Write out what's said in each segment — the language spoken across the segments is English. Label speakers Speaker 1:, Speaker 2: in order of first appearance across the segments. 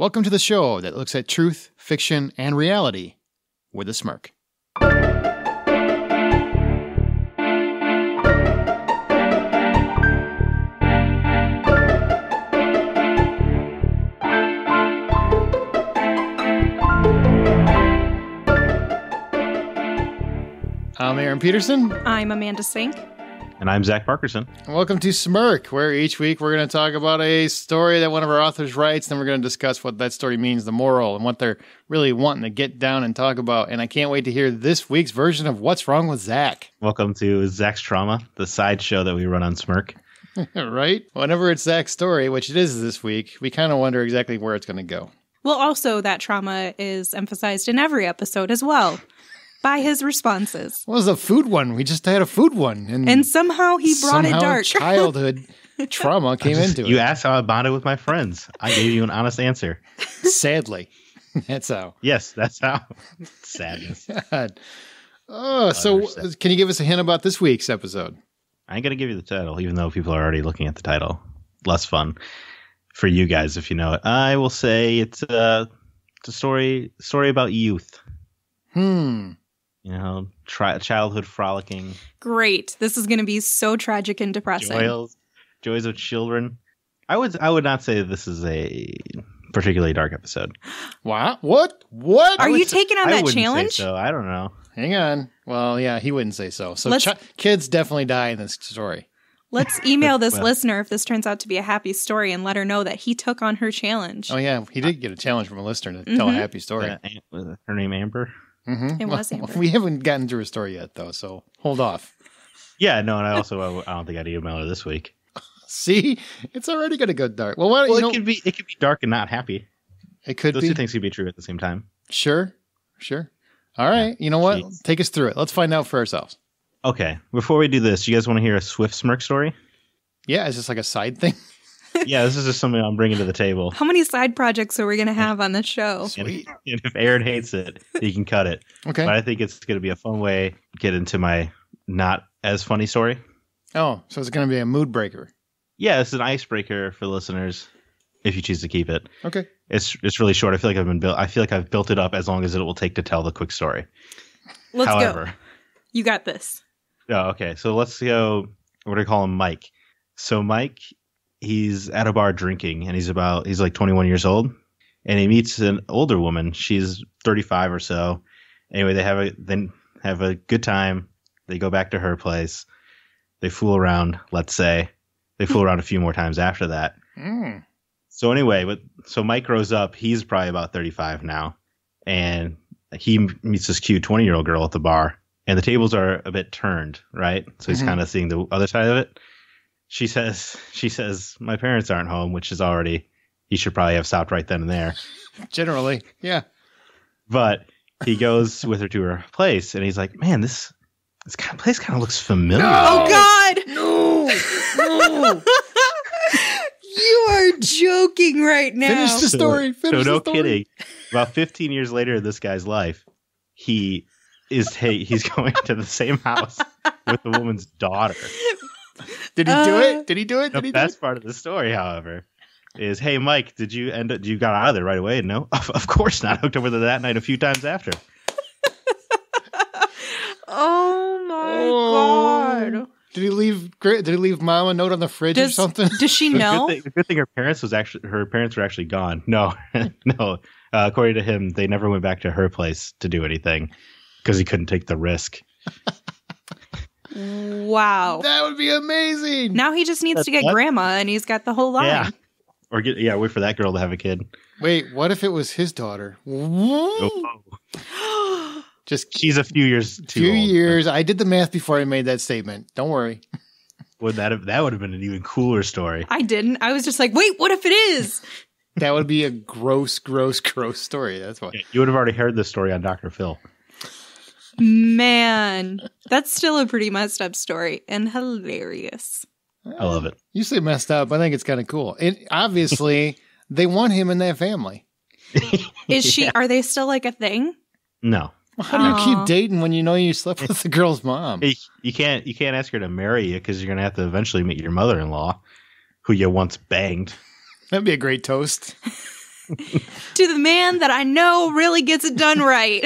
Speaker 1: Welcome to the show that looks at truth, fiction, and reality with a smirk. I'm Aaron Peterson.
Speaker 2: I'm Amanda Sink.
Speaker 3: And I'm Zack Parkerson.
Speaker 1: And welcome to Smirk, where each week we're going to talk about a story that one of our authors writes, then we're going to discuss what that story means, the moral, and what they're really wanting to get down and talk about. And I can't wait to hear this week's version of What's Wrong with Zack.
Speaker 3: Welcome to Zack's Trauma, the side show that we run on Smirk.
Speaker 1: Right? Whenever it's Zack's story, which it is this week, we kind of wonder exactly where it's going to go.
Speaker 2: Well, also that trauma is emphasized in every episode as well. By his responses.
Speaker 1: What was a food one? We just had a food one.
Speaker 2: And somehow he brought it dark.
Speaker 1: Childhood trauma came into it.
Speaker 3: You asked how I bonded with my friends. I gave you an honest answer.
Speaker 1: Sadly. That's how.
Speaker 3: Yes, that's how. Sadness.
Speaker 1: God. Oh, so can you give us a hint about this week's episode?
Speaker 3: I ain't going to give you the title, even though people are already looking at the title. Less fun for you guys if you know it. I will say it's a story about youth. You know, childhood frolicking.
Speaker 2: Great. This is going to be so tragic and depressing.
Speaker 3: Joys of children. I would not say this is a particularly dark episode.
Speaker 1: Wow. What?
Speaker 2: Are you taking on that challenge?
Speaker 3: So I don't know.
Speaker 1: Hang on. Well, yeah, he wouldn't say so. So kids definitely die in this story.
Speaker 2: Let's email this listener if this turns out to be a happy story and let her know that he took on her challenge.
Speaker 1: Oh, yeah. He did get a challenge from a listener to tell a happy story.
Speaker 3: Was her name Amber?
Speaker 1: Mm-hmm.
Speaker 2: It was Amber.
Speaker 1: We haven't gotten to her story yet, though, so hold off.
Speaker 3: Yeah, no, and I don't think I'd email her this week.
Speaker 1: See? It's already going to go dark.
Speaker 3: It could be dark and not happy.
Speaker 1: It could be.
Speaker 3: Those two things could be true at the same time.
Speaker 1: Sure. All right. You know what? Jeez. Take us through it. Let's find out for ourselves.
Speaker 3: Okay. Before we do this, you guys want to hear a Swift Smirk story?
Speaker 1: Yeah, is this like a side thing?
Speaker 3: Yeah, this is just something I'm bringing to the table.
Speaker 2: How many side projects are we going to have on this show?
Speaker 1: Sweet.
Speaker 3: And if Aaron hates it, he can cut it.
Speaker 1: Okay.
Speaker 3: But I think it's going to be a fun way to get into my not as funny story.
Speaker 1: Oh, so it's going to be a mood breaker.
Speaker 3: Yeah, it's an icebreaker for listeners if you choose to keep it.
Speaker 1: Okay.
Speaker 3: It's really short. I feel like I've built it up as long as it will take to tell the quick story.
Speaker 2: Let's go. You got this.
Speaker 3: Oh, okay. So let's go. What do I call him? Mike. So Mike, he's at a bar drinking, and he's like 21 years old, and he meets an older woman. She's 35 or so. Anyway, they have a good time. They go back to her place. They fool around. Let's say they fool around a few more times after that. So anyway, so Mike grows up. He's probably about 35 now, and he meets this cute 20-year-old girl at the bar, and the tables are a bit turned, right? So he's kind of seeing the other side of it. She says, my parents aren't home, which is he should probably have stopped right then and there.
Speaker 1: Generally, yeah.
Speaker 3: But he goes with her to her place, and he's like, man, this place kind of looks familiar.
Speaker 2: No! Oh, God!
Speaker 1: No!
Speaker 2: You are joking right now.
Speaker 1: Finish the story.
Speaker 3: No kidding. About 15 years later in this guy's life, he's going to the same house with the woman's daughter.
Speaker 1: Did he do it? Did he do it?
Speaker 3: The best part of the story, however, is, hey, Mike, did you got out of there right away? No, of course not. I hooked up with her that night a few times after.
Speaker 2: Oh my God.
Speaker 1: Did he leave Mom a note on the fridge or something?
Speaker 2: Does she know?
Speaker 3: The good thing her parents were actually gone. No, no. According to him, they never went back to her place to do anything because he couldn't take the risk.
Speaker 2: Wow.
Speaker 1: That would be amazing.
Speaker 2: Now he just needs to get grandma and he's got the whole line.
Speaker 3: Yeah. Or wait for that girl to have a kid.
Speaker 1: Wait, what if it was his daughter?
Speaker 3: She's a few years too old.
Speaker 1: I did the math before I made that statement. Don't worry.
Speaker 3: That would have been an even cooler story.
Speaker 2: I didn't. I was just like, wait, what if it is?
Speaker 1: That would be a gross story. That's why.
Speaker 3: You would have already heard this story on Dr. Phil.
Speaker 2: Man, that's still a pretty messed up story and hilarious.
Speaker 3: I love it.
Speaker 1: You say messed up. I think it's kind of cool. Obviously, they want him in that family.
Speaker 2: Is she? Yeah. Are they still like a thing?
Speaker 3: No.
Speaker 1: Well, how do you keep dating when you know you slept with the girl's mom?
Speaker 3: You can't ask her to marry you because you're going to have to eventually meet your mother-in-law, who you once banged.
Speaker 1: That'd be a great toast.
Speaker 2: to the man that I know really gets it done right.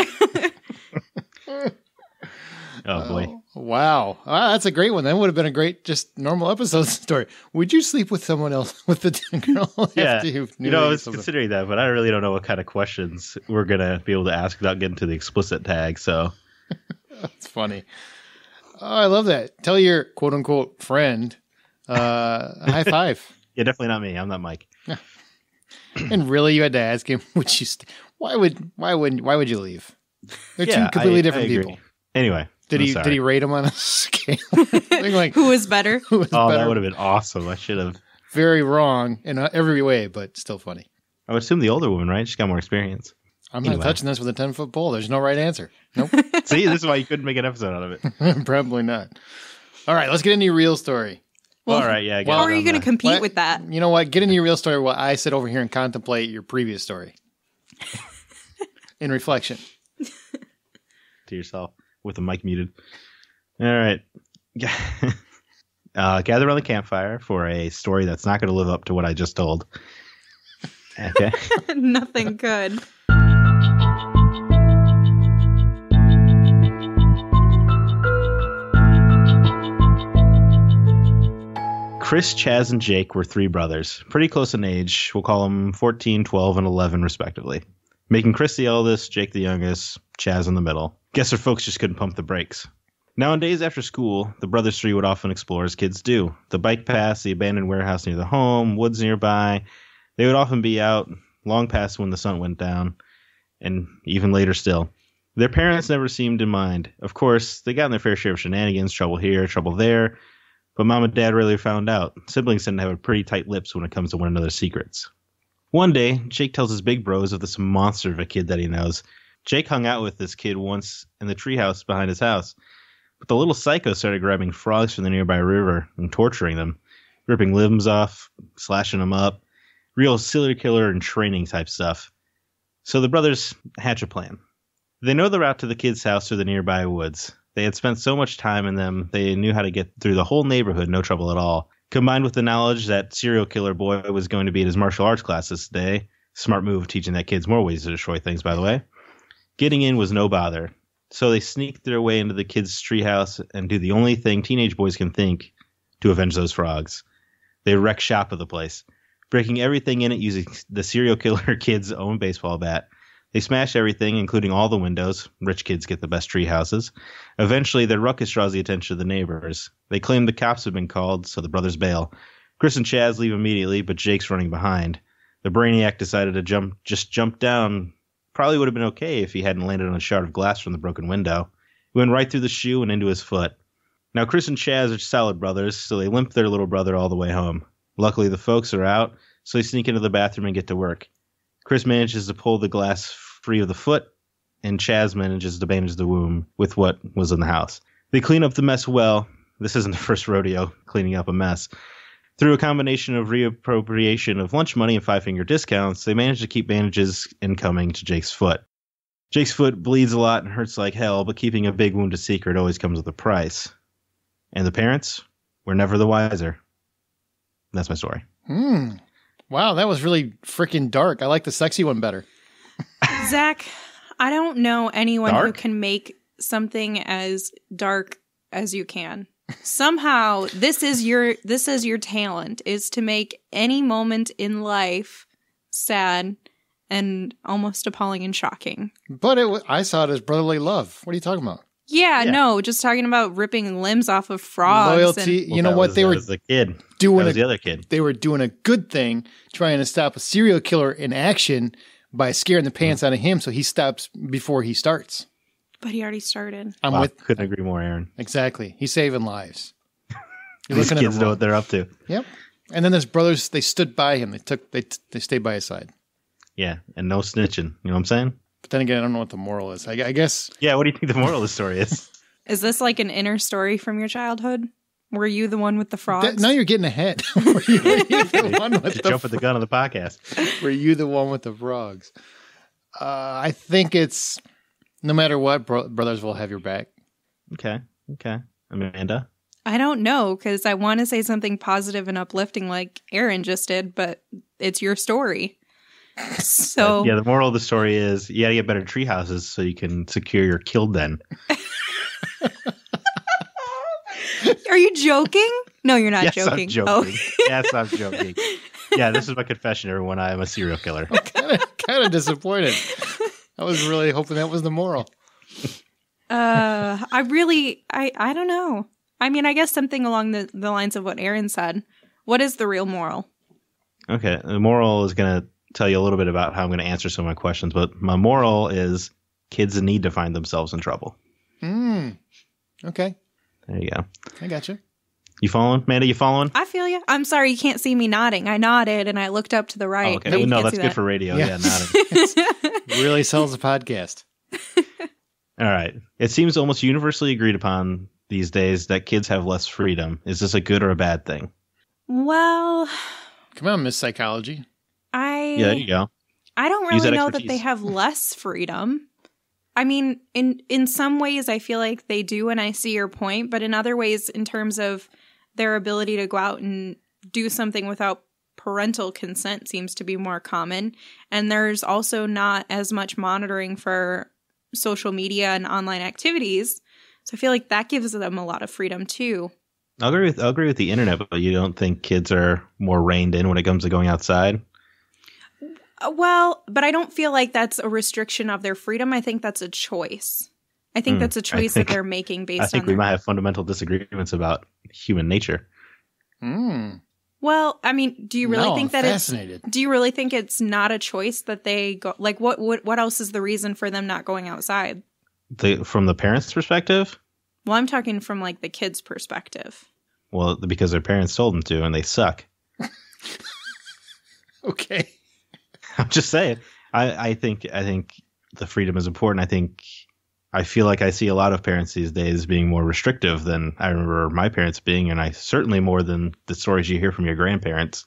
Speaker 3: Oh, boy.
Speaker 1: Wow. That's a great one. That would have been a great, just normal episode story. Would you sleep with someone else, with the girl?
Speaker 3: Yeah.
Speaker 1: After you
Speaker 3: I was considering that, but I really don't know what kind of questions we're going to be able to ask without getting to the explicit tag, so.
Speaker 1: That's funny. Oh, I love that. Tell your quote-unquote friend, high five.
Speaker 3: Yeah, definitely not me. I'm not Mike.
Speaker 1: And really, you had to ask him, would you why would you leave? They're two completely different people.
Speaker 3: Anyway.
Speaker 1: Did he rate him on a scale? Like,
Speaker 2: who was better?
Speaker 3: That would have been awesome. I should have.
Speaker 1: Very wrong in every way, but still funny.
Speaker 3: I would assume the older woman, right? She's got more experience.
Speaker 1: I'm not touching this with a 10-foot pole. There's no right answer. Nope.
Speaker 3: See, this is why you couldn't make an episode out of it.
Speaker 1: Probably not. All right, let's get into your real story.
Speaker 3: Well, all right, yeah.
Speaker 2: How are you going to compete with that?
Speaker 1: You know what? Get into your real story while I sit over here and contemplate your previous story. In reflection.
Speaker 3: To yourself. With the mic muted. All right. Gather around the campfire for a story that's not going to live up to what I just told. Okay.
Speaker 2: Nothing good.
Speaker 3: Chris, Chaz, and Jake were three brothers, pretty close in age. We'll call them 14, 12, and 11, respectively. Making Chris the eldest, Jake the youngest, Chaz in the middle. Guess their folks just couldn't pump the brakes. Now, on days after school, the brothers three would often explore as kids do. The bike path, the abandoned warehouse near the home, woods nearby. They would often be out long past when the sun went down, and even later still. Their parents never seemed to mind. Of course, they got in their fair share of shenanigans, trouble here, trouble there, but Mom and Dad rarely found out. Siblings tend to have pretty tight lips when it comes to one another's secrets. One day, Jake tells his big bros of this monster of a kid that he knows. Jake hung out with this kid once in the treehouse behind his house, but the little psycho started grabbing frogs from the nearby river and torturing them, ripping limbs off, slashing them up, real serial killer and training type stuff. So the brothers hatch a plan. They know the route to the kid's house through the nearby woods. They had spent so much time in them, they knew how to get through the whole neighborhood, no trouble at all. Combined with the knowledge that serial killer boy was going to be at his martial arts class this day, smart move teaching that kids more ways to destroy things, by the way, getting in was no bother. So they sneak their way into the kid's treehouse and do the only thing teenage boys can think to avenge those frogs. They wreck shop of the place, breaking everything in it using the serial killer kid's own baseball bat. They smash everything, including all the windows. Rich kids get the best tree houses. Eventually, their ruckus draws the attention of the neighbors. They claim the cops have been called, so the brothers bail. Chris and Chaz leave immediately, but Jake's running behind. The brainiac decided to jump down. Probably would have been okay if he hadn't landed on a shard of glass from the broken window. He went right through the shoe and into his foot. Now, Chris and Chaz are solid brothers, so they limp their little brother all the way home. Luckily, the folks are out, so they sneak into the bathroom and get to work. Chris manages to pull the glass free of the foot, and Chaz manages to bandage the wound with what was in the house. They clean up the mess well. This isn't the first rodeo cleaning up a mess. Through a combination of reappropriation of lunch money and five-finger discounts, they manage to keep bandages incoming to Jake's foot. Jake's foot bleeds a lot and hurts like hell, but keeping a big wound a secret always comes with a price. And the parents were never the wiser. That's my story.
Speaker 1: Wow, that was really freaking dark. I like the sexy one better.
Speaker 2: Zach, I don't know anyone who
Speaker 3: Dark?
Speaker 2: can make something as dark as you can. Somehow, this is your talent, is to make any moment in life sad and almost appalling and shocking.
Speaker 1: But I saw it as brotherly love. What are you talking about?
Speaker 2: Yeah, no, just talking about ripping limbs off of frogs.
Speaker 1: Loyalty. You know what? They were
Speaker 3: the kid.
Speaker 1: doing
Speaker 3: That was the other kid.
Speaker 1: They were doing a good thing, trying to stop a serial killer in action by scaring the pants out of him, so he stops before he starts.
Speaker 2: But he already started.
Speaker 3: Couldn't agree more, Aaron.
Speaker 1: Exactly. He's saving lives.
Speaker 3: These kids know what they're up to.
Speaker 1: Yep. And then his brothers, they stood by him. They stayed by his side.
Speaker 3: Yeah, and no snitching. You know what I'm saying?
Speaker 1: But then again, I don't know what the moral is. I guess.
Speaker 3: Yeah, what do you think the moral of the story is?
Speaker 2: Is this like an inner story from your childhood? Were you the one with the frogs?
Speaker 1: Now you're getting ahead. Were you the one with the
Speaker 3: Jump at the gun on the podcast.
Speaker 1: Were you the one with the frogs? I think it's no matter what, brothers will have your back.
Speaker 3: Okay. Amanda?
Speaker 2: I don't know, because I want to say something positive and uplifting like Aaron just did, but it's your story. So
Speaker 3: Yeah, the moral of the story is you gotta get better tree houses so you can secure your kill den.
Speaker 2: Are you joking? No, you're not
Speaker 3: Yes,
Speaker 2: joking.
Speaker 3: I'm joking. Yes, I'm joking. Yeah, this is my confession, everyone. I am a serial killer.
Speaker 1: Kind of disappointed. I was really hoping that was the moral.
Speaker 2: I don't know. I mean, I guess something along the lines of what Aaron said. What is the real moral?
Speaker 3: Okay, the moral is going to tell you a little bit about how I'm going to answer some of my questions, but my moral is kids need to find themselves in trouble.
Speaker 1: Okay.
Speaker 3: There you go.
Speaker 1: I gotcha.
Speaker 3: You following? Amanda, you following?
Speaker 2: I feel you. I'm sorry you can't see me nodding. I nodded and I looked up to the right.
Speaker 3: Oh, okay.
Speaker 2: You
Speaker 3: No,
Speaker 2: can't
Speaker 3: that's
Speaker 2: see
Speaker 3: good
Speaker 2: that.
Speaker 3: for radio.
Speaker 1: Yeah.
Speaker 3: Yeah, nodding.
Speaker 1: Really sells the podcast.
Speaker 3: All right. It seems almost universally agreed upon these days that kids have less freedom. Is this a good or a bad thing?
Speaker 2: Well,
Speaker 1: Come on, Miss Psychology.
Speaker 3: Yeah, there you go.
Speaker 2: I don't
Speaker 3: Use
Speaker 2: really
Speaker 3: that
Speaker 2: know that they
Speaker 3: expertise.
Speaker 2: have less freedom. I mean, in some ways, I feel like they do, and I see your point. But in other ways, in terms of their ability to go out and do something without parental consent seems to be more common. And there's also not as much monitoring for social media and online activities. So I feel like that gives them a lot of freedom too.
Speaker 3: I'll agree with the internet, but you don't think kids are more reined in when it comes to going outside?
Speaker 2: Well, but I don't feel like that's a restriction of their freedom. I think that's a choice. I think that's a choice that they're making based on
Speaker 3: I think we
Speaker 2: their...
Speaker 3: might have fundamental disagreements about human nature.
Speaker 2: Well, I mean, do you really think that
Speaker 1: fascinated.
Speaker 2: do you really think it's not a choice that they go, like what else is the reason for them not going outside?
Speaker 3: From the parents' perspective?
Speaker 2: Well, I'm talking from like the kids' perspective.
Speaker 3: Well, because their parents told them to and they suck.
Speaker 1: Okay.
Speaker 3: I'm just saying. I think the freedom is important. I feel like I see a lot of parents these days being more restrictive than I remember my parents being, and I certainly more than the stories you hear from your grandparents.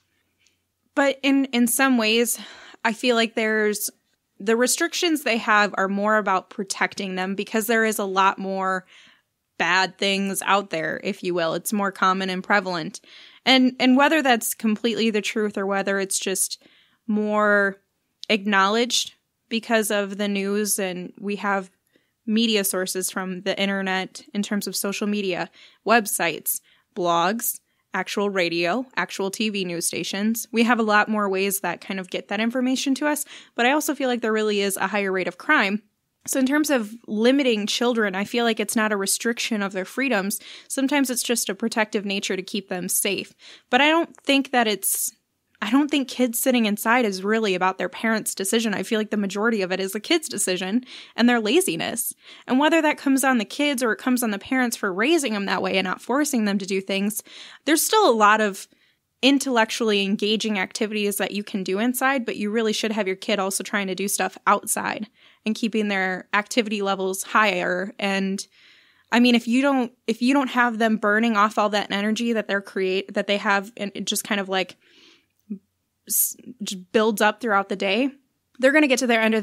Speaker 2: But in some ways, I feel like there's the restrictions they have are more about protecting them because there is a lot more bad things out there, if you will. It's more common and prevalent. And whether that's completely the truth or whether it's just more acknowledged because of the news and we have media sources from the internet in terms of social media, websites, blogs, actual radio, actual TV news stations. We have a lot more ways that kind of get that information to us, but I also feel like there really is a higher rate of crime. So in terms of limiting children, I feel like it's not a restriction of their freedoms. Sometimes it's just a protective nature to keep them safe. But I don't think kids sitting inside is really about their parents' decision. I feel like the majority of it is the kids' decision and their laziness. And whether that comes on the kids or it comes on the parents for raising them that way and not forcing them to do things, there's still a lot of intellectually engaging activities that you can do inside, but you really should have your kid also trying to do stuff outside and keeping their activity levels higher. And I mean, if you don't have them burning off all that energy that they have, and it just kind of like just builds up throughout the day, they're going to get to their end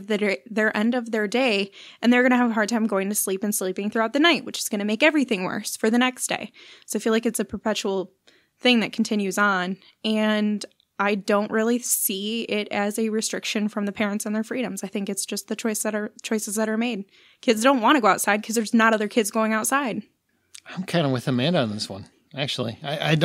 Speaker 2: of their day, and they're going to have a hard time going to sleep and sleeping throughout the night, which is going to make everything worse for the next day. So I feel like it's a perpetual thing that continues on, and I don't really see it as a restriction from the parents and their freedoms. I think it's just the choices that are made. Kids don't want to go outside because there's not other kids going outside.
Speaker 1: I'm kind of with Amanda on this one, actually. I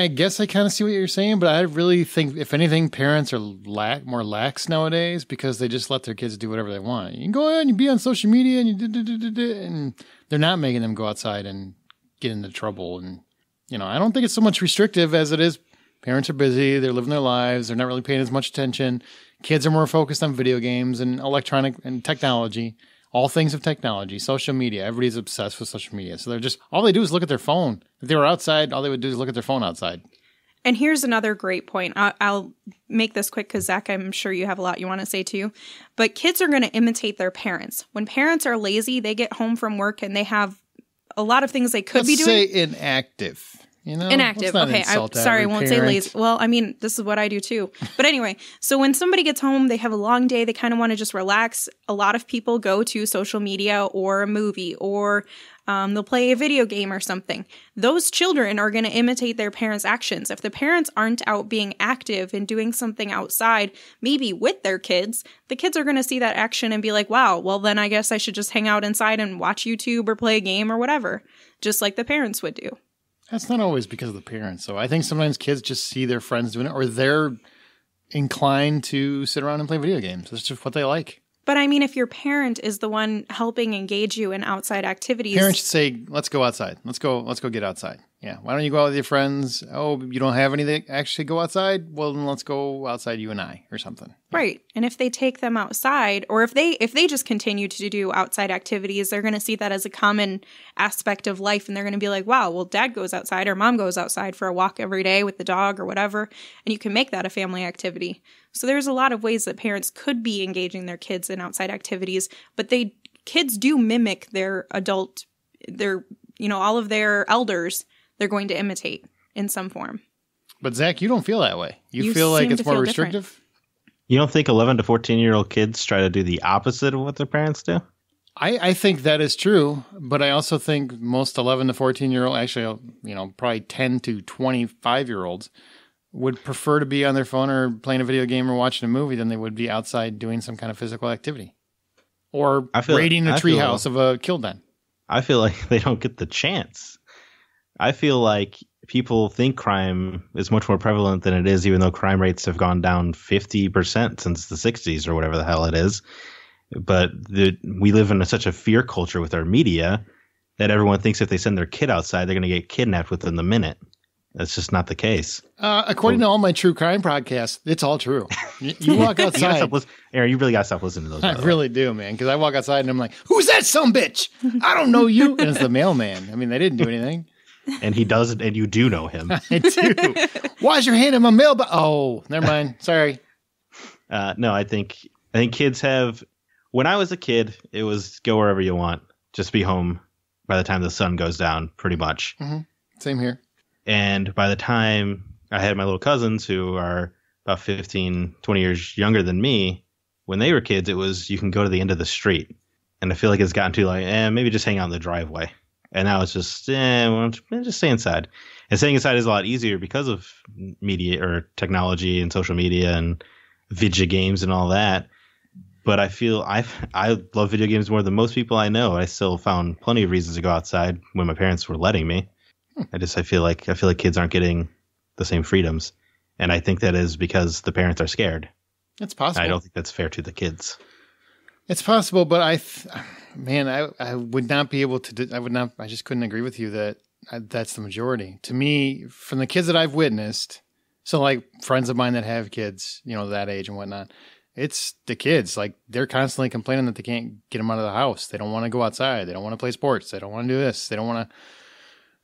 Speaker 1: guess I kind of see what you're saying, but I really think, if anything, parents are more lax nowadays because they just let their kids do whatever they want. You can go out and you be on social media and they're not making them go outside and get into trouble. And, I don't think it's so much restrictive as it is. Parents are busy. They're living their lives. They're not really paying as much attention. Kids are more focused on video games and electronic and technology. All things of technology, social media. Everybody's obsessed with social media. So all they do is look at their phone. If they were outside, all they would do is look at their phone outside.
Speaker 2: And here's another great point. I'll make this quick because, Zach, I'm sure you have a lot you want to say too. But kids are going to imitate their parents. When parents are lazy, they get home from work and they have a lot of things they could be doing.
Speaker 1: Let's say inactive.
Speaker 2: Inactive. Okay, I'm sorry, I won't say lazy. Well, I mean, this is what I do too. But anyway, so when somebody gets home, they have a long day, they kind of want to just relax. A lot of people go to social media or a movie or They'll play a video game or something. Those children are going to imitate their parents' actions. If the parents aren't out being active and doing something outside, maybe with their kids, the kids are going to see that action and be like, wow, well, then I guess I should just hang out inside and watch YouTube or play a game or whatever, just like the parents would do.
Speaker 1: That's not always because of the parents. So I think sometimes kids just see their friends doing it, or they're inclined to sit around and play video games. That's just what they like.
Speaker 2: But I mean, if your parent is the one helping engage you in outside activities.
Speaker 1: Parents should say, let's go outside. Let's go get outside. Yeah. Why don't you go out with your friends? Oh, you don't have any that actually go outside? Well, then let's go outside, you and I, or something. Yeah.
Speaker 2: Right. And if they take them outside, or if they just continue to do outside activities, they're going to see that as a common aspect of life. And they're going to be like, wow, well, dad goes outside or mom goes outside for a walk every day with the dog or whatever. And you can make that a family activity. So there's a lot of ways that parents could be engaging their kids in outside activities, but kids do mimic their adult, all of their elders. They're going to imitate in some form.
Speaker 1: But Zach, you don't feel that way. You feel like it's more restrictive?
Speaker 2: Different.
Speaker 3: You don't think 11 to 14-year-old kids try to do the opposite of what their parents do?
Speaker 1: I think that is true, but I also think most 11 to 14-year-old, actually, probably 10 to 25-year-olds would prefer to be on their phone or playing a video game or watching a movie than they would be outside doing some kind of physical activity. Or raiding a treehouse of a kill den. I
Speaker 3: feel like they don't get the chance. I feel like people think crime is much more prevalent than it is, even though crime rates have gone down 50% since the 60s or whatever the hell it is. But we live in such a fear culture with our media that everyone thinks if they send their kid outside, they're going to get kidnapped within the minute. That's just not the case.
Speaker 1: According to all my true crime podcasts, it's all true. You walk outside.
Speaker 3: Aaron, you really got to stop listening to those.
Speaker 1: I really do, man. Because I walk outside and I'm like, who's that sumbitch? I don't know you. And it's the mailman. I mean, they didn't do anything.
Speaker 3: And he doesn't, and you do know him.
Speaker 1: I do. Why's your hand in my mailbox? Oh, never mind. Sorry.
Speaker 3: No, I think kids have. When I was a kid, it was go wherever you want. Just be home by the time the sun goes down, pretty much.
Speaker 1: Mm-hmm. Same here.
Speaker 3: And by the time I had my little cousins who are about 15, 20 years younger than me, when they were kids, it was you can go to the end of the street. And I feel like it's gotten to maybe just hang out in the driveway. And now it's just, just stay inside. And staying inside is a lot easier because of media or technology and social media and video games and all that. But I feel I love video games more than most people I know. I still found plenty of reasons to go outside when my parents were letting me. I feel like kids aren't getting the same freedoms. And I think that is because the parents are scared.
Speaker 1: It's possible.
Speaker 3: I don't think that's fair to the kids.
Speaker 1: It's possible, but I would not be able to. I just couldn't agree with you that that's the majority. To me, from the kids that I've witnessed, so like friends of mine that have kids, that age and whatnot, it's the kids. Like they're constantly complaining that they can't get them out of the house. They don't want to go outside. They don't want to play sports. They don't want to do this. They don't want to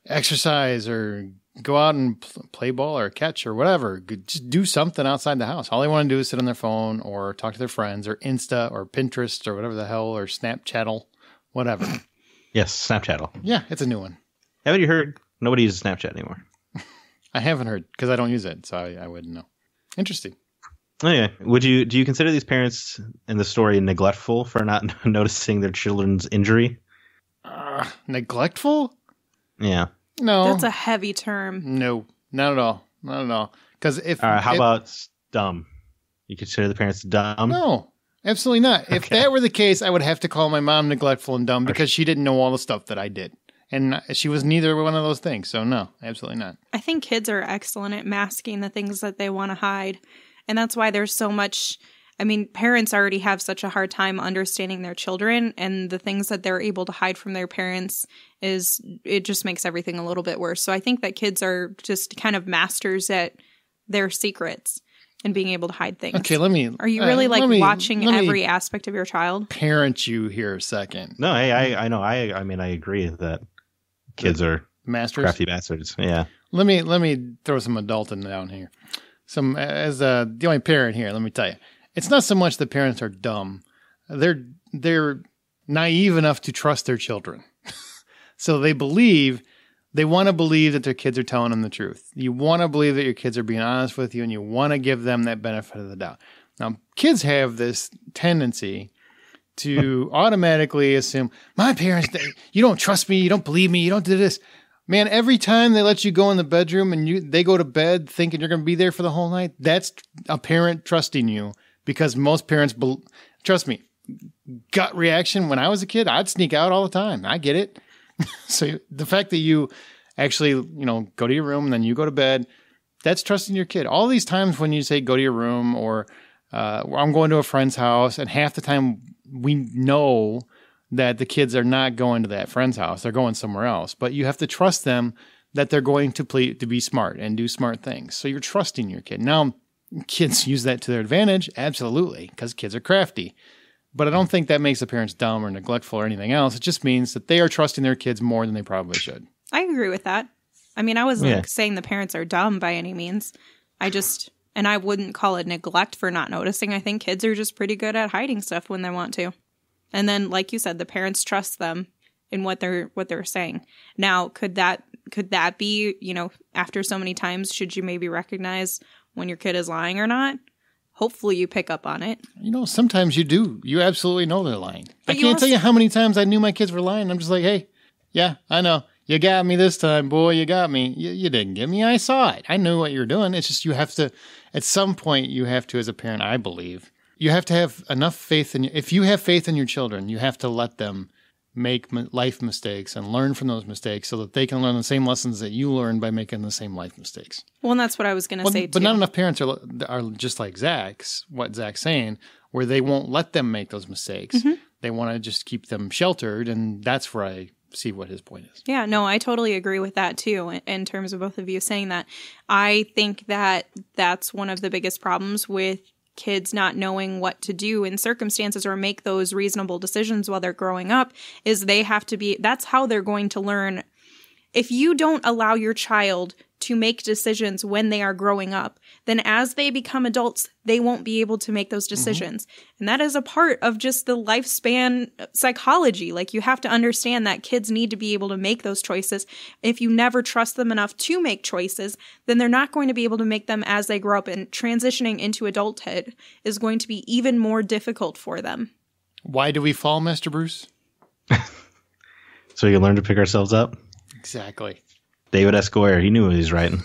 Speaker 1: exercise or go out and play ball or catch or whatever. Just do something outside the house. All they want to do is sit on their phone or talk to their friends or Insta or Pinterest or whatever the hell or Snapchattle, whatever.
Speaker 3: Yes, Snapchattle.
Speaker 1: Yeah, it's a new one.
Speaker 3: Haven't you heard? Nobody uses Snapchat anymore.
Speaker 1: I haven't heard because I don't use it, so I wouldn't know. Interesting.
Speaker 3: Anyway, do you consider these parents in the story neglectful for not noticing their children's injury?
Speaker 1: Neglectful?
Speaker 3: Yeah.
Speaker 1: No.
Speaker 2: That's a heavy term.
Speaker 1: No, not at all. Not at all. Because
Speaker 3: how about dumb? You consider the parents dumb?
Speaker 1: No, absolutely not.
Speaker 3: Okay.
Speaker 1: If that were the case, I would have to call my mom neglectful and dumb because she didn't know all the stuff that I did. And she was neither one of those things. So no, absolutely not.
Speaker 2: I think kids are excellent at masking the things that they want to hide. And that's why there's so much. I mean, parents already have such a hard time understanding their children, and the things that they're able to hide from their parents it just makes everything a little bit worse. So I think that kids are just kind of masters at their secrets and being able to hide things.
Speaker 1: Okay,
Speaker 2: Are you really watching every aspect of your child?
Speaker 1: Parent you here a second.
Speaker 3: No, I know. I mean, I agree that kids are
Speaker 1: masters,
Speaker 3: crafty bastards. Yeah.
Speaker 1: Let me throw some adulting down here. As the only parent here, let me tell you. It's not so much that parents are dumb. They're naive enough to trust their children. So they want to believe that their kids are telling them the truth. You want to believe that your kids are being honest with you and you want to give them that benefit of the doubt. Now, kids have this tendency to automatically assume, my parents, you don't trust me, you don't believe me, you don't do this. Man, every time they let you go in the bedroom and they go to bed thinking you're going to be there for the whole night, that's a parent trusting you, because most parents, trust me, gut reaction when I was a kid, I'd sneak out all the time. I get it. So the fact that you actually, go to your room and then you go to bed, that's trusting your kid. All these times when you say go to your room or I'm going to a friend's house, and half the time we know that the kids are not going to that friend's house. They're going somewhere else. But you have to trust them that they're going to be smart and do smart things. So you're trusting your kid. Now, kids use that to their advantage. Absolutely, because kids are crafty. But I don't think that makes the parents dumb or neglectful or anything else. It just means that they are trusting their kids more than they probably should.
Speaker 2: I agree with that. I mean, I wasn't saying the parents are dumb by any means. And I wouldn't call it neglect for not noticing. I think kids are just pretty good at hiding stuff when they want to. And then, like you said, the parents trust them in what they're saying. Now, could that be, after so many times, should you maybe recognize when your kid is lying or not? Hopefully you pick up on it.
Speaker 1: Sometimes you do. You absolutely know they're lying. I can't tell you how many times I knew my kids were lying. I'm just like, hey, yeah, I know. You got me this time, boy. You got me. You didn't get me. I saw it. I knew what you were doing. It's just you have to, at some point, you have to, as a parent, I believe, you have to have enough faith in, if you have faith in your children, you have to let them make life mistakes and learn from those mistakes so that they can learn the same lessons that you learned by making the same life mistakes.
Speaker 2: Well, and that's what I was going to say, too.
Speaker 1: But not enough parents are just like what Zack's saying, where they won't let them make those mistakes. Mm-hmm. They want to just keep them sheltered, and that's where I see what his point is.
Speaker 2: Yeah, no, I totally agree with that, too, in terms of both of you saying that. I think that that's one of the biggest problems with kids not knowing what to do in circumstances or make those reasonable decisions while they're growing up, is that's how they're going to learn. If you don't allow your child to make decisions when they are growing up, then as they become adults, they won't be able to make those decisions. Mm-hmm. And that is a part of just the lifespan psychology. Like, you have to understand that kids need to be able to make those choices. If you never trust them enough to make choices, then they're not going to be able to make them as they grow up, and transitioning into adulthood is going to be even more difficult for them.
Speaker 1: Why do we fall, Mr. Bruce?
Speaker 3: So you learn to pick ourselves up?
Speaker 1: Exactly.
Speaker 3: David Esquire, he knew what he was writing.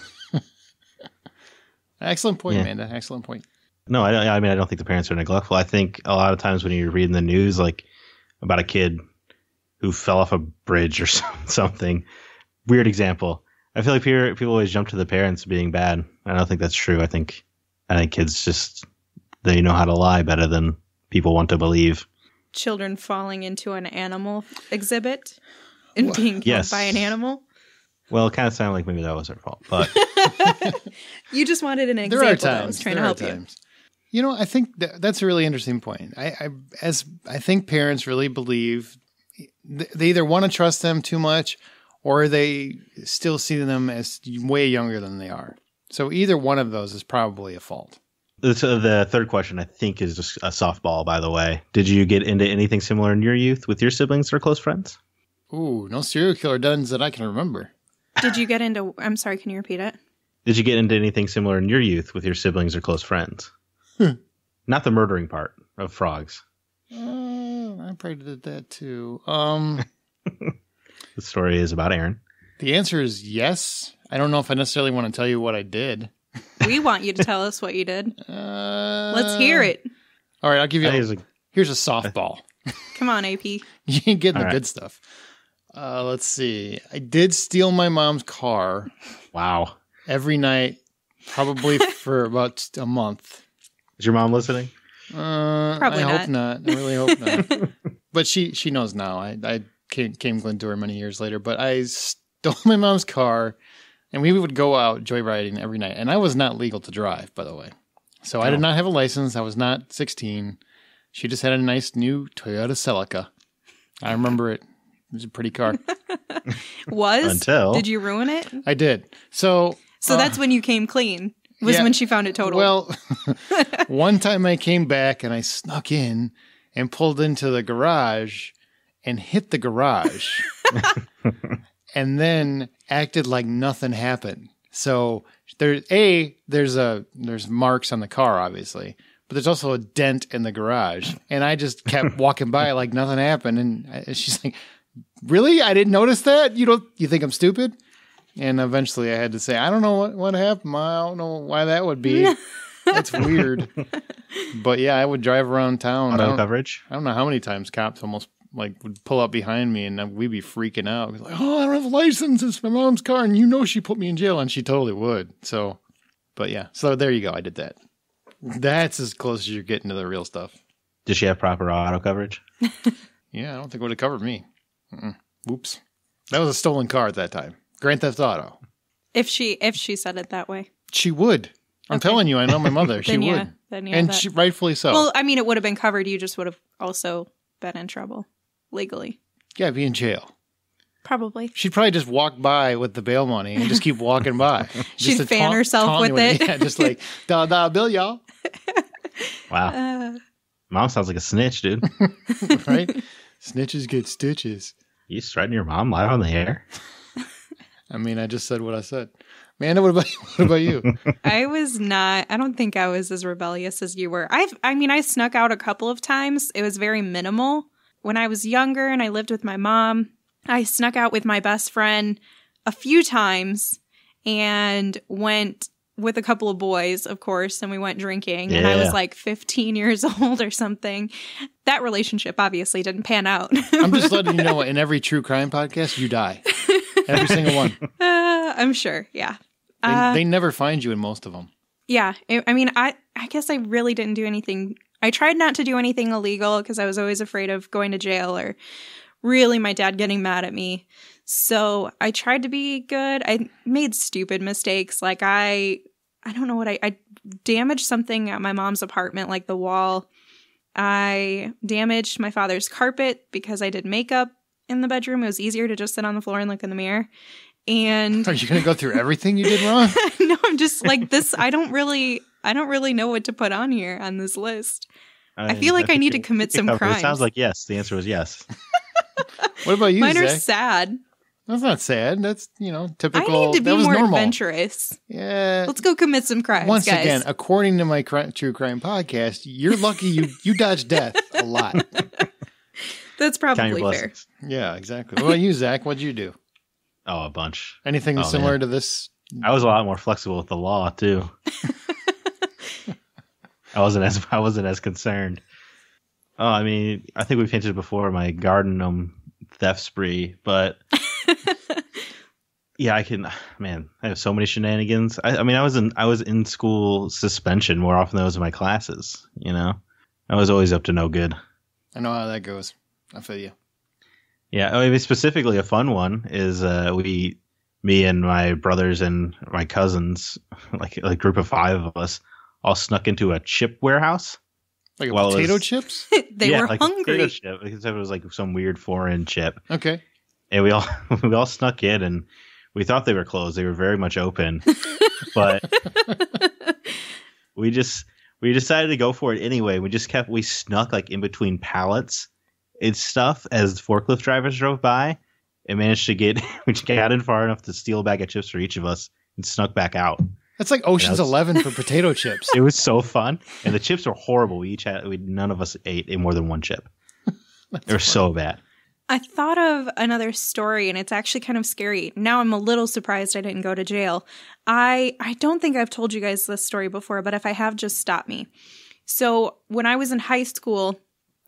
Speaker 1: Excellent point, Amanda. Excellent point.
Speaker 3: No, I mean, I don't think the parents are neglectful. I think a lot of times when you're reading the news, like about a kid who fell off a bridge or something, weird example. I feel like people always jump to the parents being bad. I don't think that's true. I think kids just, they know how to lie better than people want to believe.
Speaker 2: Children falling into an animal exhibit and being killed by an animal.
Speaker 3: Well, it kind of sounded like maybe that was their fault, but
Speaker 2: you just wanted an example.
Speaker 1: There are times.
Speaker 2: I was trying to help you.
Speaker 1: I think that's a really interesting point. I think parents really believe they either want to trust them too much, or they still see them as way younger than they are. So either one of those is probably a fault.
Speaker 3: The third question, I think, is just a softball, by the way. Did you get into anything similar in your youth with your siblings or close friends?
Speaker 1: Ooh, no serial killer duns that I can remember.
Speaker 2: Did you get into... I'm sorry, can you repeat it?
Speaker 3: Did you get into anything similar in your youth with your siblings or close friends? Not the murdering part of frogs.
Speaker 1: I probably did that too.
Speaker 3: The story is about Aaron.
Speaker 1: The answer is yes. I don't know if I necessarily want to tell you what I did.
Speaker 2: We want you to tell us what you did. Let's hear it.
Speaker 1: All right, I'll give you here's a softball.
Speaker 2: Come on, AP.
Speaker 1: You ain't getting the good stuff. Let's see. I did steal my mom's car.
Speaker 3: Wow.
Speaker 1: Every night, probably for about a month.
Speaker 3: Is your mom listening?
Speaker 2: Probably
Speaker 1: I hope not. I really hope not. But she knows now. I came clean to her many years later. But I stole my mom's car, and we would go out joyriding every night. And I was not legal to drive, by the way. So I did not have a license. I was not 16. She just had a nice new Toyota Celica. I remember it. It was a pretty car.
Speaker 2: Did you ruin it?
Speaker 1: I did. So
Speaker 2: that's when you came clean. When she found it totaled.
Speaker 1: Well, one time I came back and I snuck in and pulled into the garage and hit the garage and then acted like nothing happened. So there's marks on the car, obviously, but there's also a dent in the garage. And I just kept walking by like nothing happened. And she's like, really? I didn't notice that? You think I'm stupid? And eventually I had to say, I don't know what happened. I don't know why that would be. That's weird. But yeah, I would drive around town.
Speaker 3: Auto coverage?
Speaker 1: I don't know how many times cops almost like would pull up behind me and we'd be freaking out. Like, oh, I don't have a license. It's my mom's car. And she put me in jail. And she totally would. So, but yeah. So there you go. I did that. That's as close as you're getting to the real stuff.
Speaker 3: Did she have proper auto coverage?
Speaker 1: Yeah, I don't think it would have covered me. Whoops. That was a stolen car at that time. Grand Theft Auto.
Speaker 2: If she said it that way.
Speaker 1: She would. I'm telling you, I know my mother. She would.
Speaker 2: Then
Speaker 1: and she, rightfully so.
Speaker 2: Well, I mean, it would have been covered. You just would have also been in trouble legally.
Speaker 1: Yeah, be in jail.
Speaker 2: Probably.
Speaker 1: She'd probably just walk by with the bail money and just keep walking by.
Speaker 2: She'd fan herself with it.
Speaker 1: Yeah, just like, $1 bill, y'all.
Speaker 3: Wow. Mom sounds like a snitch, dude.
Speaker 1: Right? Snitches get stitches.
Speaker 3: You threatening your mom live on the air?
Speaker 1: I mean, I just said what I said. Amanda, what about you?
Speaker 2: I don't think I was as rebellious as you were. I snuck out a couple of times. It was very minimal. When I was younger and I lived with my mom, I snuck out with my best friend a few times and went with a couple of boys, of course, and we went drinking. Yeah. And I was like 15 years old or something. That relationship obviously didn't pan out.
Speaker 1: I'm just letting you know, in every true crime podcast, you die. Every single one.
Speaker 2: I'm sure, yeah.
Speaker 1: They never find you in most of them.
Speaker 2: Yeah. I guess I really didn't do anything. I tried not to do anything illegal because I was always afraid of going to jail or really my dad getting mad at me. So I tried to be good. I made stupid mistakes. Like I don't know what I damaged something at my mom's apartment, like the wall. I damaged my father's carpet because I did makeup in the bedroom. It was easier to just sit on the floor and look in the mirror. And
Speaker 1: are you going to go through everything you did wrong?
Speaker 2: No, I'm just like this. I don't really know what to put on here on this list. I feel like I need to commit some crimes.
Speaker 3: It sounds like yes. The answer was yes.
Speaker 1: What about you,
Speaker 2: Mine
Speaker 1: Zack?
Speaker 2: are sad.
Speaker 1: That's not sad. That's, typical.
Speaker 2: I need to be more
Speaker 1: normal.
Speaker 2: Adventurous.
Speaker 1: Yeah.
Speaker 2: Let's go commit some crimes,
Speaker 1: Once
Speaker 2: guys.
Speaker 1: again, according to my true crime podcast, you're lucky you dodged death a lot.
Speaker 2: That's probably fair.
Speaker 1: Yeah, exactly. What about you, Zack? What'd you do?
Speaker 3: Oh, a bunch.
Speaker 1: Anything similar to this?
Speaker 3: I was a lot more flexible with the law too. I wasn't as concerned. Oh, I mean, I think we've hinted before my garden theft spree, but yeah, I have so many shenanigans. I was in school suspension more often than I was in my classes, I was always up to no good.
Speaker 1: I know how that goes. I feel you.
Speaker 3: Yeah, I mean, specifically a fun one is me and my brothers and my cousins, like a group of 5 of us, all snuck into a chip warehouse.
Speaker 1: Like potato chips?
Speaker 2: They were hungry.
Speaker 3: Potato chip, except it was like some weird foreign chip.
Speaker 1: Okay.
Speaker 3: And we all snuck in, and we thought they were closed. They were very much open, but we decided to go for it anyway. We snuck like in between pallets and stuff as forklift drivers drove by, and managed to we got in far enough to steal a bag of chips for each of us and snuck back out.
Speaker 1: That's like Ocean's 11 for potato chips.
Speaker 3: It was so fun, and the chips were horrible. None of us ate more than one chip. They were so bad.
Speaker 2: I thought of another story, and it's actually kind of scary. Now I'm a little surprised I didn't go to jail. I don't think I've told you guys this story before, but if I have, just stop me. So when I was in high school,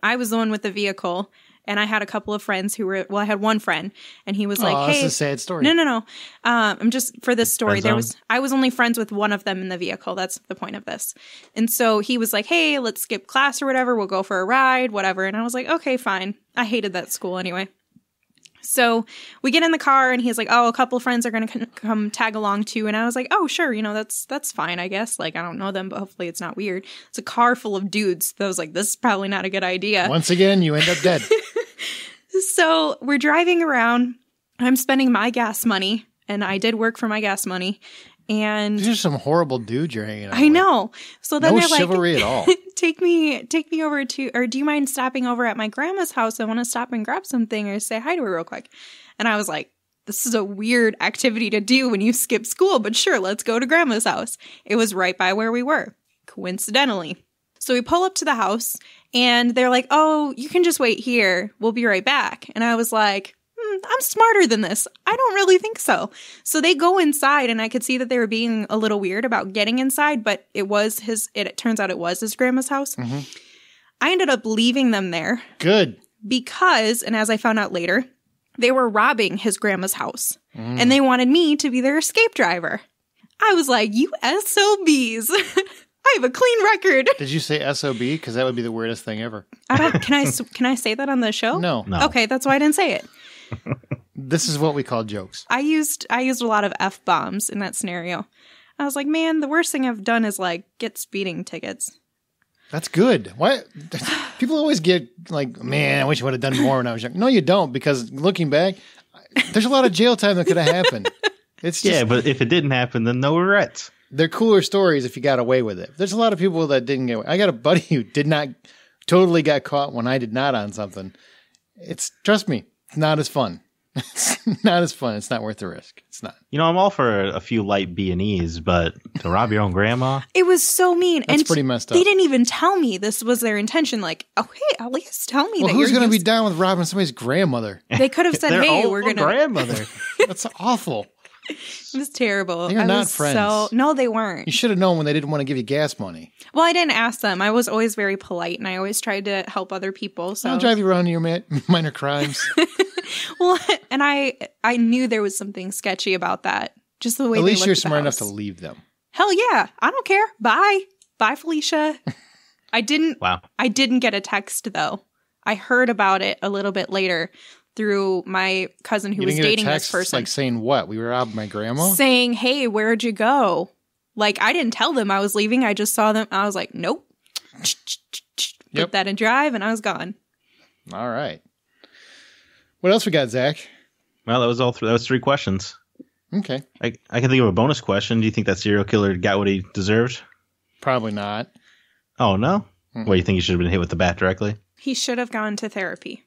Speaker 2: I was the one with the vehicle, and I had a couple of friends I had one friend, and he was like, hey.
Speaker 1: That's a sad story.
Speaker 2: No. I'm just, for this story, I was only friends with one of them in the vehicle. That's the point of this. And so he was like, hey, let's skip class or whatever. We'll go for a ride, whatever. And I was like, okay, fine. I hated that school anyway. So we get in the car, and he's like, oh, a couple of friends are going to come tag along too. And I was like, oh, sure. That's fine, I guess. Like, I don't know them, but hopefully it's not weird. It's a car full of dudes. So I was like, this is probably not a good idea.
Speaker 1: Once again, you end up dead.
Speaker 2: So we're driving around. I'm spending my gas money, and I did work for my gas money. And
Speaker 1: these are some horrible dudes you're hanging out with.
Speaker 2: I know. So then
Speaker 1: no
Speaker 2: they're
Speaker 1: chivalry
Speaker 2: like,
Speaker 1: at all.
Speaker 2: take me over to, or do you mind stopping over at my grandma's house? I want to stop and grab something or say hi to her real quick. And I was like, this is a weird activity to do when you skip school, but sure, let's go to grandma's house. It was right by where we were, coincidentally. So we pull up to the house and they're like, oh, you can just wait here. We'll be right back. And I was like, I'm smarter than this. I don't really think so. So they go inside and I could see that they were being a little weird about getting inside, but it turns out it was his grandma's house. Mm-hmm. I ended up leaving them there.
Speaker 1: Good.
Speaker 2: Because, and as I found out later, they were robbing his grandma's house. And they wanted me to be their escape driver. I was like, you SOBs. I have a clean record.
Speaker 1: Did you say SOB? Because that would be the weirdest thing ever.
Speaker 2: Can I say that on the show?
Speaker 1: No.
Speaker 2: Okay, that's why I didn't say it.
Speaker 1: This is what we call jokes.
Speaker 2: I used a lot of F-bombs in that scenario. I was like, man, the worst thing I've done is like get speeding tickets.
Speaker 1: That's good. Why? People always get like, man, I wish I would have done more when I was young. No, you don't, because looking back, there's a lot of jail time that could have happened. It's just,
Speaker 3: yeah, but if it didn't happen, then no regrets.
Speaker 1: They're cooler stories if you got away with it. There's a lot of people that didn't get away. I got a buddy who totally got caught when I did not on something. Trust me, it's not as fun. It's not as fun. It's not worth the risk. It's not.
Speaker 3: You know, I'm all for a few light B&Es, but to rob your own grandma?
Speaker 2: It was so mean.
Speaker 1: That's pretty messed up.
Speaker 2: They didn't even tell me this was their intention. Like, oh, hey, at least tell me that
Speaker 1: who's going to be down with robbing somebody's grandmother?
Speaker 2: They could have said, hey, we're going to.
Speaker 3: grandmother.
Speaker 1: That's awful.
Speaker 2: It was terrible.
Speaker 1: They're not friends.
Speaker 2: No, they weren't.
Speaker 1: You should have known when they didn't want to give you gas money.
Speaker 2: Well, I didn't ask them. I was always very polite, and I always tried to help other people. So
Speaker 1: I'll drive you around your minor crimes.
Speaker 2: Well, and I knew there was something sketchy about that. Just the way.
Speaker 1: At least
Speaker 2: they
Speaker 1: you're
Speaker 2: looked at the
Speaker 1: smart enough
Speaker 2: house.
Speaker 1: to leave them.
Speaker 2: Hell yeah, I don't care. Bye, Felicia. I didn't.
Speaker 3: Wow.
Speaker 2: I didn't get a text though. I heard about it a little bit later through my cousin who was dating this person.
Speaker 1: Like saying what? We were robbing my grandma?
Speaker 2: Saying, hey, where'd you go? Like, I didn't tell them I was leaving. I just saw them. I was like, nope. Put that in drive, and I was gone.
Speaker 1: All right. What else we got, Zach?
Speaker 3: Well, that was all. That was 3 questions.
Speaker 1: Okay.
Speaker 3: I can think of a bonus question. Do you think that serial killer got what he deserved?
Speaker 1: Probably not.
Speaker 3: Oh, no? What, you think he should have been hit with the bat directly?
Speaker 2: He should have gone to therapy.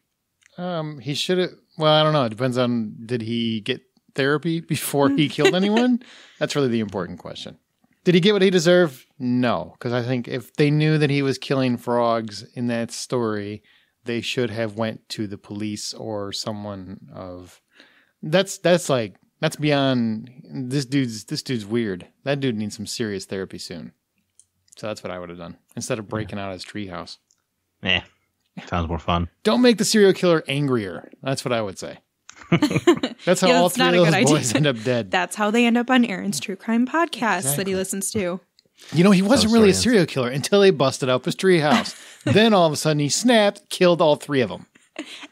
Speaker 1: He should have. Well, I don't know. It depends on, did he get therapy before he killed anyone? That's really the important question. Did he get what he deserved? No. Because I think if they knew that he was killing frogs in that story, they should have went to the police or someone of. That's beyond. This dude's weird. That dude needs some serious therapy soon. So that's what I would have done instead of breaking out his treehouse.
Speaker 3: Yeah. Sounds more fun.
Speaker 1: Don't make the serial killer angrier. That's what I would say. That's how all 3 of those boys end up dead.
Speaker 2: That's how they end up on Aaron's true crime podcast that he listens to.
Speaker 1: You know, he wasn't really a serial killer until they busted up his treehouse. Then all of a sudden he snapped, killed all 3 of them.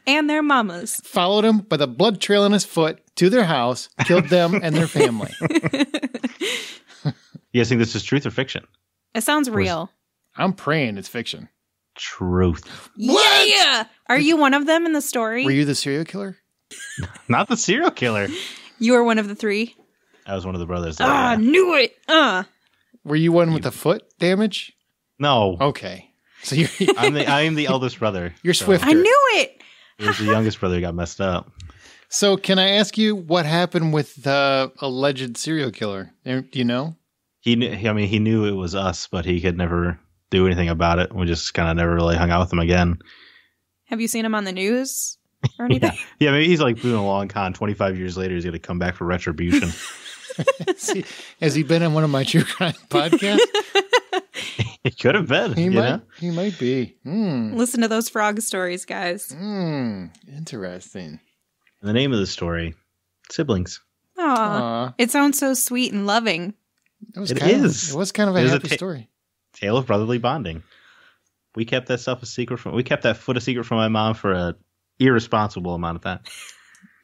Speaker 2: And their mamas.
Speaker 1: Followed him with a blood trail on his foot to their house, killed them and their family.
Speaker 3: You guys think this is truth or fiction?
Speaker 2: It sounds real.
Speaker 1: I'm praying it's fiction.
Speaker 3: Truth.
Speaker 1: What?
Speaker 2: Yeah! Are you one of them in the story?
Speaker 1: Were you the serial killer?
Speaker 3: Not the serial killer.
Speaker 2: You were one of the 3?
Speaker 3: I was one of the brothers.
Speaker 2: Knew it!
Speaker 1: Were you one with the foot damage?
Speaker 3: No.
Speaker 1: Okay. So you're
Speaker 3: I am the eldest brother.
Speaker 1: You're swifter.
Speaker 2: I knew it!
Speaker 3: It was the youngest brother who got messed up.
Speaker 1: So can I ask you what happened with the alleged serial killer? Do you know?
Speaker 3: He knew it was us, but he could never do anything about it. We just kind of never really hung out with him again.
Speaker 2: Have you seen him on the news or anything?
Speaker 3: Yeah, maybe he's like doing a long con. 25 years later, he's going to come back for retribution.
Speaker 1: Has he been on one of my true crime podcasts?
Speaker 3: He could have been.
Speaker 1: He might be.
Speaker 2: Listen to those frog stories, guys.
Speaker 1: Interesting.
Speaker 3: The name of the story, Siblings.
Speaker 2: Aww. It sounds so sweet and loving.
Speaker 1: It was kind of a happy story.
Speaker 3: Tale of brotherly bonding. We kept that stuff a secret we kept that foot a secret from my mom for an irresponsible amount of time.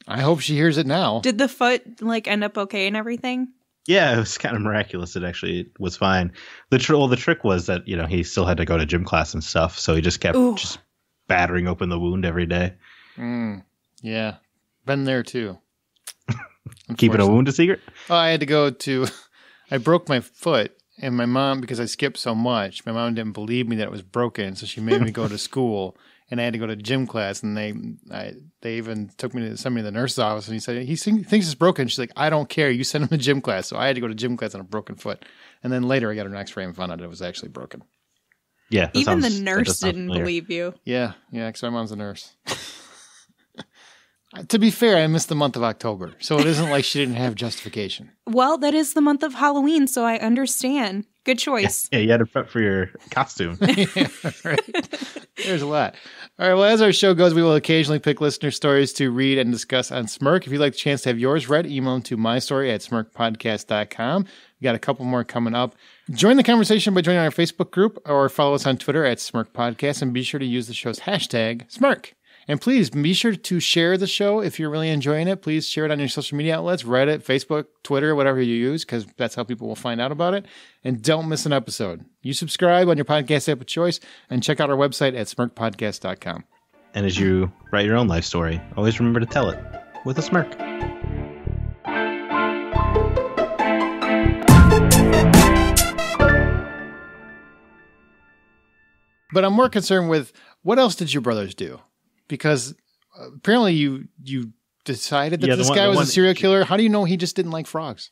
Speaker 1: I hope she hears it now.
Speaker 2: Did the foot end up okay and everything?
Speaker 3: Yeah, it was kind of miraculous. It actually was fine. The trick was that, he still had to go to gym class and stuff, so he just kept just battering open the wound every day.
Speaker 1: Yeah. Been there too.
Speaker 3: Keeping a wound a secret?
Speaker 1: Oh, I broke my foot, and my mom, because I skipped so much, my mom didn't believe me that it was broken, so she made me go to school, and I had to go to gym class, and they even took me to somebody in the nurse's office, and he said, he thinks it's broken. She's like, I don't care. You send him to gym class. So I had to go to gym class on a broken foot. And then later I got an x-ray and found out it was actually broken.
Speaker 3: Yeah. that
Speaker 2: Even the
Speaker 3: sounds- that
Speaker 2: nurse
Speaker 3: does sound
Speaker 2: didn't
Speaker 3: familiar.
Speaker 2: believe you.
Speaker 1: Yeah, because my mom's a nurse. To be fair, I missed the month of October, so it isn't like she didn't have justification.
Speaker 2: Well, that is the month of Halloween, so I understand. Good choice.
Speaker 3: Yeah, you had to prep for your costume.
Speaker 1: Yeah, right. There's a lot. All right, well, as our show goes, we will occasionally pick listener stories to read and discuss on Smirk. If you'd like the chance to have yours read, email them to mystory@smirkpodcast.com. We got a couple more coming up. Join the conversation by joining our Facebook group or follow us on Twitter @SmirkPodcast, and be sure to use the show's hashtag Smirk. And please be sure to share the show if you're really enjoying it. Please share it on your social media outlets, Reddit, Facebook, Twitter, whatever you use, because that's how people will find out about it. And don't miss an episode. You subscribe on your podcast app of choice and check out our website at smirkpodcast.com.
Speaker 3: And as you write your own life story, always remember to tell it with a smirk.
Speaker 1: But I'm more concerned with what else did your brothers do? Because apparently you decided that
Speaker 3: Yeah,
Speaker 1: this
Speaker 3: the
Speaker 1: guy
Speaker 3: one-
Speaker 1: was a serial killer. How do you know he just didn't like frogs?